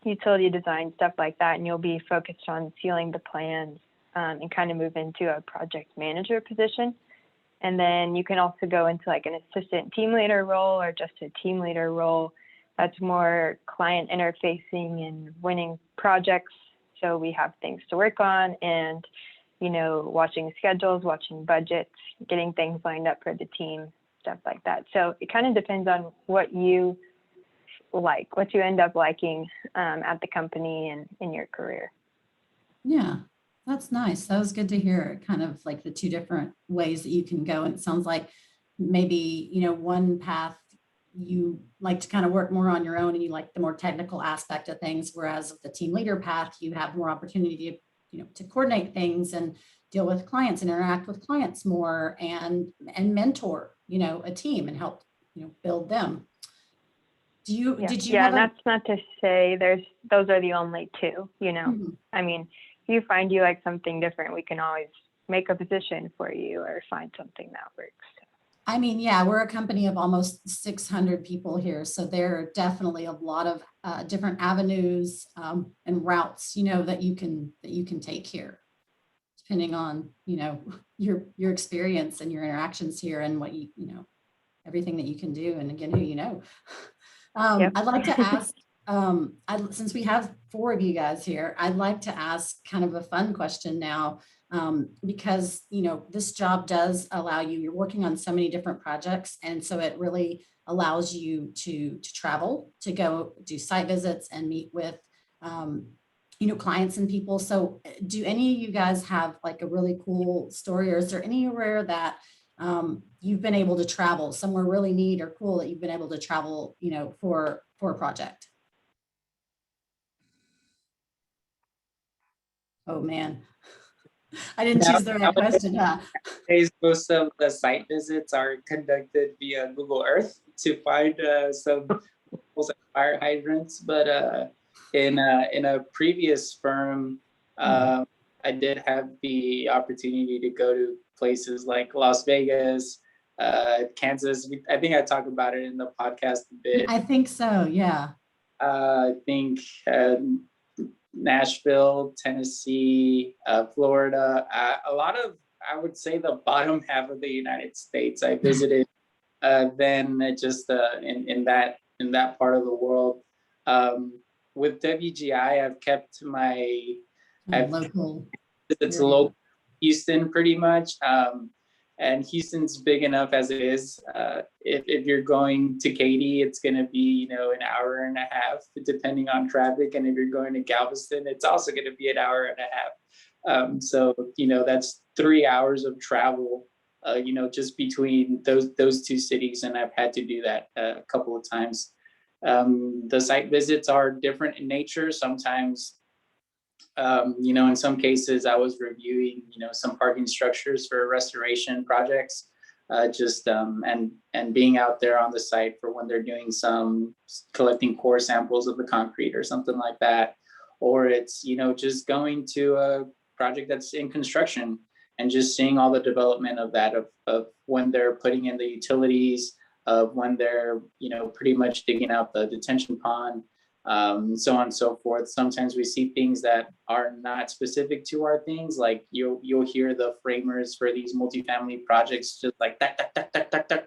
utility design, stuff like that, and you'll be focused on sealing the plans, and kind of move into a project manager position. And then you can also go into like an assistant team leader role, or just a team leader role. That's more client interfacing and winning projects. So we have things to work on, and watching schedules, watching budgets, getting things lined up for the team, stuff like that. So it kind of depends on what you like, what you end up liking at the company and in your career. Yeah, that's nice. That was good to hear, kind of like the two different ways that you can go. And it sounds like maybe, one path you like to kind of work more on your own, and you like the more technical aspect of things, whereas the team leader path, you have more opportunity to coordinate things and deal with clients and interact with clients more, and mentor, a team, and help, build them. Did you have and that's not to say those are the only two, Mm-hmm. I mean, if you find you like something different, we can always make a position for you or find something that works. I mean, yeah, we're a company of almost 600 people here. So there are definitely a lot of different avenues and routes, that you can take here, depending on, your experience and your interactions here, and what everything that you can do. And again, who Yep. I'd like to ask, since we have 4 of you guys here, I'd like to ask kind of a fun question now. Because, this job does allow you're working on so many different projects. And so it really allows you to travel, to go do site visits and meet with, clients and people. So do any of you guys have like a really cool story, or is there anywhere that you've been able to travel somewhere really neat or cool that you've been able to travel, for a project? Oh, man. I didn't choose the right question, huh? Nowadays, most of the site visits are conducted via Google Earth to find some fire hydrants. But in a previous firm, I did have the opportunity to go to places like Las Vegas, Kansas. I think I talked about it in the podcast a bit. I think so, yeah. I think Nashville, Tennessee, Florida, a lot of, I would say, the bottom half of the United States I visited. Then just in that part of the world. With WGI, I've kept Local. it's local Houston pretty much. And Houston's big enough as it is. If you're going to Katy, it's going to be, an hour and a half, depending on traffic. And if you're going to Galveston, it's also going to be an hour and a half. So, that's 3 hours of travel, just between those two cities. And I've had to do that a couple of times. The site visits are different in nature. Sometimes, in some cases I was reviewing, some parking structures for restoration projects, and being out there on the site for when they're doing some collecting core samples of the concrete or something like that. Or it's, just going to a project that's in construction and just seeing all the development of that, of when they're putting in the utilities, of when they're, pretty much digging out the detention pond, so on and so forth. Sometimes we see things that are not specific to our things. Like you'll hear the framers for these multifamily projects just like that,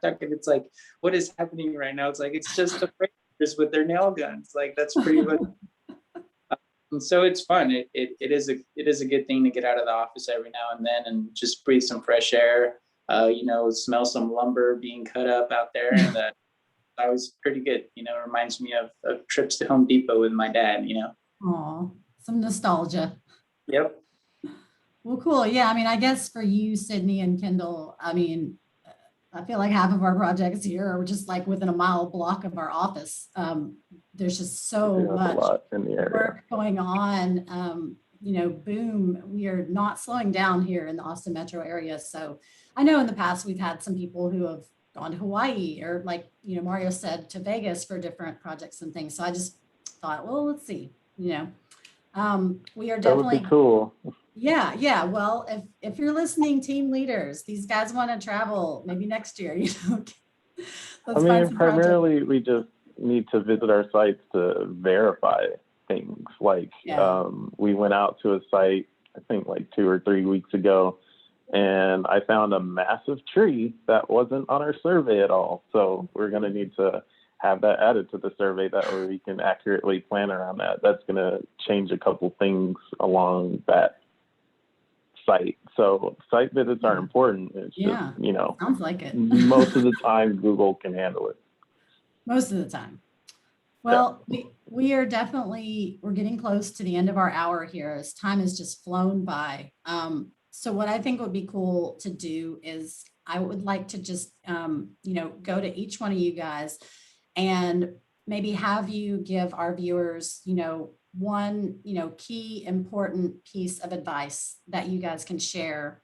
and it's like, what is happening right now? It's like, it's just the framers with their nail guns. Like, that's pretty much. And so it's fun. It is a good thing to get out of the office every now and then and just breathe some fresh air. Smell some lumber being cut up out there, and that was pretty good. It reminds me of trips to Home Depot with my dad. Aw, some nostalgia. Yep. Well, cool. Yeah, I guess for you, Sydney and Kendall, I feel like half of our projects here are just like within a mile block of our office. There's just so much a lot in the area. Work going on. Boom, we are not slowing down here in the Austin metro area. So I know in the past we've had some people who have gone to Hawaii or, like, Mario said, to Vegas for different projects and things. So I just thought, well, let's see, we are definitely. That would be cool. Yeah. Well, if you're listening, team leaders, these guys want to travel maybe next year, let's find some primarily projects. we just need to visit our sites to verify things. Like, we went out to a site, I think like 2 or 3 weeks ago, and I found a massive tree that wasn't on our survey at all. So we're going to need to have that added to the survey, that way we can accurately plan around that. That's going to change a couple things along that site. So site visits are important. It's just, sounds like it. Most of the time Google can handle it. Most of the time. Well, we are definitely, we're getting close to the end of our hour here, as time has just flown by. So what I think would be cool to do is I would like to just, go to each one of you guys and maybe have you give our viewers, one, key important piece of advice that you guys can share,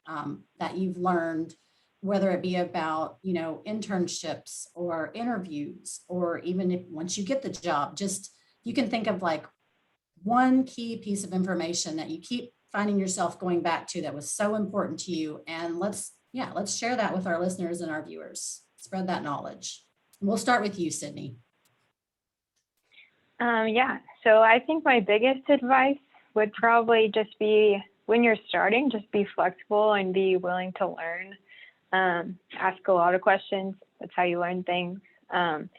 that you've learned, whether it be about, internships or interviews, or even if once you get the job, just, you can think of like one key piece of information that you keep finding yourself going back to that was so important to you. And let's share that with our listeners and our viewers. Spread that knowledge. And we'll start with you, Sydney. So I think my biggest advice would probably just be, when you're starting, just be flexible and be willing to learn. Ask a lot of questions. That's how you learn things. And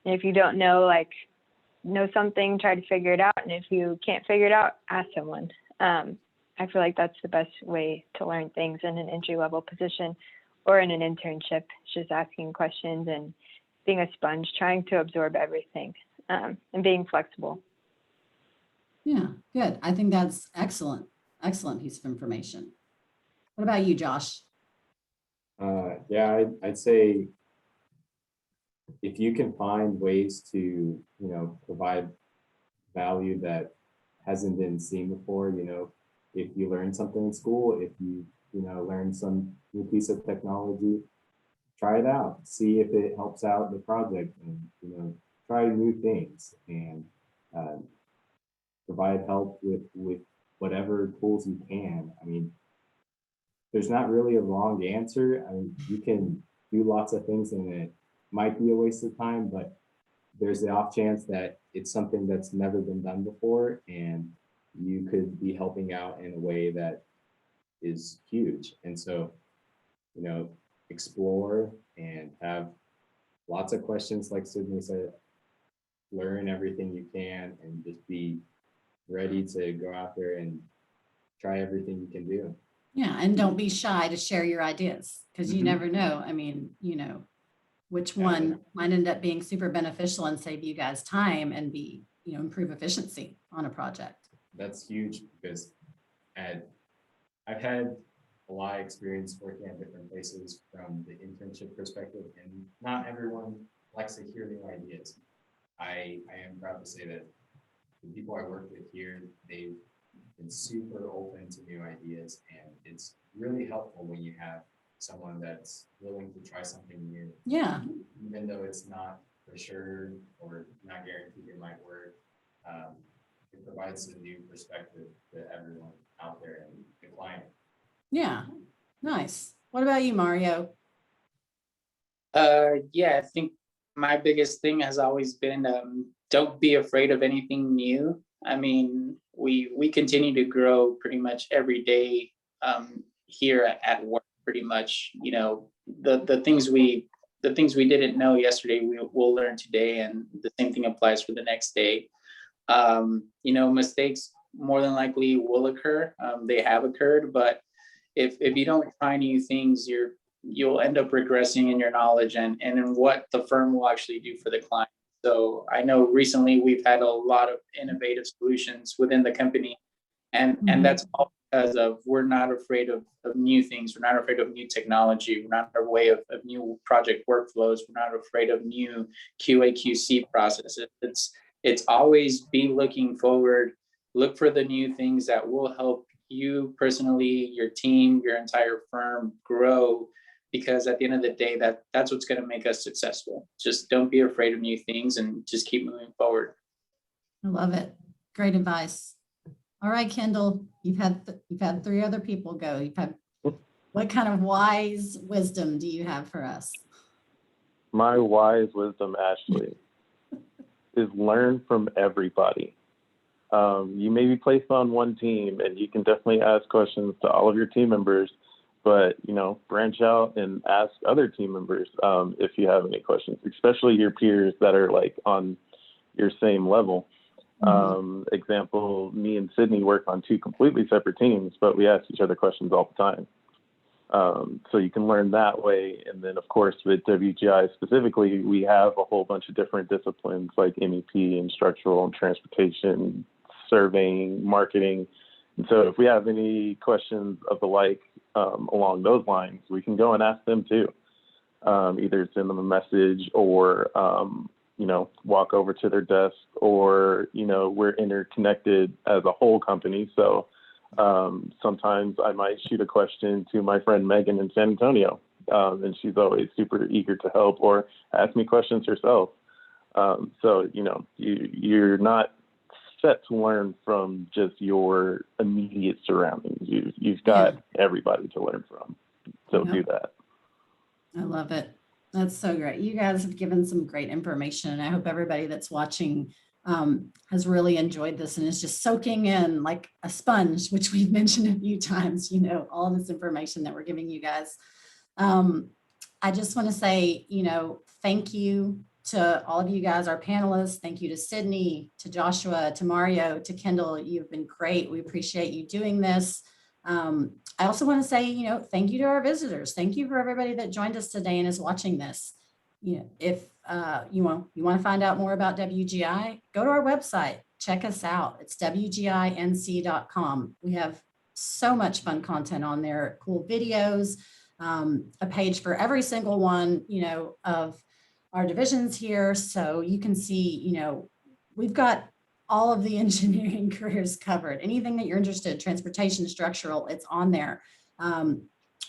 if you don't know something, try to figure it out. And if you can't figure it out, ask someone. I feel like that's the best way to learn things in an entry-level position or in an internship. It's just asking questions and being a sponge, trying to absorb everything, and being flexible. Yeah, good. I think that's excellent. Excellent piece of information. What about you, Josh? Yeah, I'd say if you can find ways to, provide value that hasn't been seen before, if you learn something in school, if you, learn some new piece of technology, try it out, see if it helps out the project, and, try new things, and uh, provide help with whatever tools you can. I mean, there's not really a wrong answer. I mean, you can do lots of things and it might be a waste of time, but there's the off chance that it's something that's never been done before and you could be helping out in a way that is huge. And so, explore and have lots of questions, like Sydney said, learn everything you can and just be ready to go out there and try everything you can do. Yeah, and don't be shy to share your ideas, because you Mhm. never know. I mean, which one might end up being super beneficial and save you guys time and be, improve efficiency on a project. That's huge because I've had a lot of experience working at different places from the internship perspective, and not everyone likes to hear new ideas. I am proud to say that the people I work with here, they've been super open to new ideas, and it's really helpful when you have someone that's willing to try something new, Yeah, even though it's not for sure or not guaranteed it might work. It provides a new perspective to everyone out there and the client. yeah, nice. What about you, Mario? Yeah, I think my biggest thing has always been don't be afraid of anything new. I mean, we continue to grow pretty much every day here at work. Pretty much, the things we didn't know yesterday, we'll learn today, and the same thing applies for the next day. Mistakes more than likely will occur. They have occurred, but if you don't try new things, you'll end up regressing in your knowledge and in what the firm will actually do for the client. So I know recently we've had a lot of innovative solutions within the company, and that's all because of we're not afraid of new things. We're not afraid of new technology. We're not afraid of new project workflows. We're not afraid of new QA/QC processes. It's always be looking forward, look for the new things that will help you personally, your team, your entire firm grow, because at the end of the day, that's what's going to make us successful. Just don't be afraid of new things and just keep moving forward. I love it. Great advice. All right, Kendall, you've had three other people go. What kind of wise wisdom do you have for us? My wise wisdom, Ashley, is learn from everybody. You may be placed on one team and you can definitely ask questions to all of your team members, but, branch out and ask other team members if you have any questions, especially your peers that are like on your same level. Example, me and Sydney work on two completely separate teams, but we ask each other questions all the time. So you can learn that way. And then, of course, with WGI specifically, we have a whole bunch of different disciplines like MEP and structural and transportation, surveying, marketing. And so if we have any questions of the like along those lines, we can go and ask them too. Either send them a message or, walk over to their desk, or, we're interconnected as a whole company. So sometimes I might shoot a question to my friend Megan in San Antonio, and she's always super eager to help or ask me questions herself. So, you're not set to learn from just your immediate surroundings. You've got everybody to learn from. So do that. I love it. That's so great. You guys have given some great information, and I hope everybody that's watching has really enjoyed this and is just soaking in like a sponge, which we've mentioned a few times, all this information that we're giving you guys. I just want to say, thank you to all of you guys, our panelists. Thank you to Sydney, to Joshua, to Mario, to Kendall. You've been great. We appreciate you doing this. I also want to say, thank you to our visitors. Thank you for everybody that joined us today and is watching this. If you want to find out more about WGI, go to our website, check us out. It's wginc.com. We have so much fun content on there, cool videos, a page for every single one, of our divisions here. So you can see, we've got all of the engineering careers covered. Anything that you're interested in, transportation, structural, it's on there.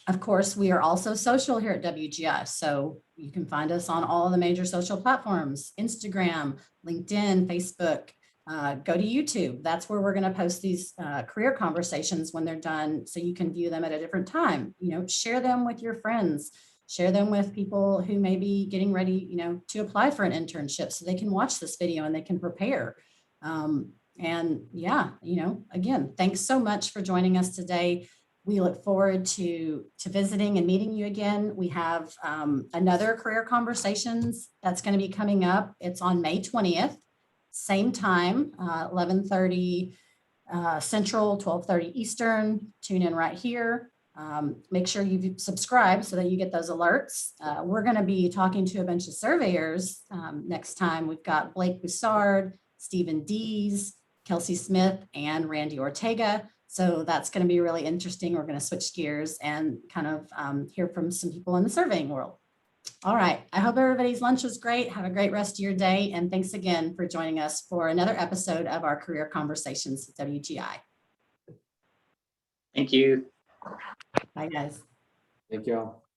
Of course, we are also social here at WGI. So you can find us on all of the major social platforms, Instagram, LinkedIn, Facebook, go to YouTube. That's where we're going to post these career conversations when they're done. So you can view them at a different time, share them with your friends, share them with people who may be getting ready, to apply for an internship so they can watch this video and they can prepare. And yeah, again, thanks so much for joining us today. We look forward to visiting and meeting you again. We have another career conversations that's going to be coming up. It's on May 20th, same time, 11:30 Central, 12:30 Eastern. Tune in right here. Make sure you subscribe so that you get those alerts. We're going to be talking to a bunch of surveyors next time. We've got Blake Boussard, Stephen Dees, Kelsey Smith, and Randy Ortega. So that's going to be really interesting. We're going to switch gears and kind of hear from some people in the surveying world. All right. I hope everybody's lunch was great. Have a great rest of your day. And thanks again for joining us for another episode of our Career Conversations at WGI. Thank you. Bye, guys. Thank you all.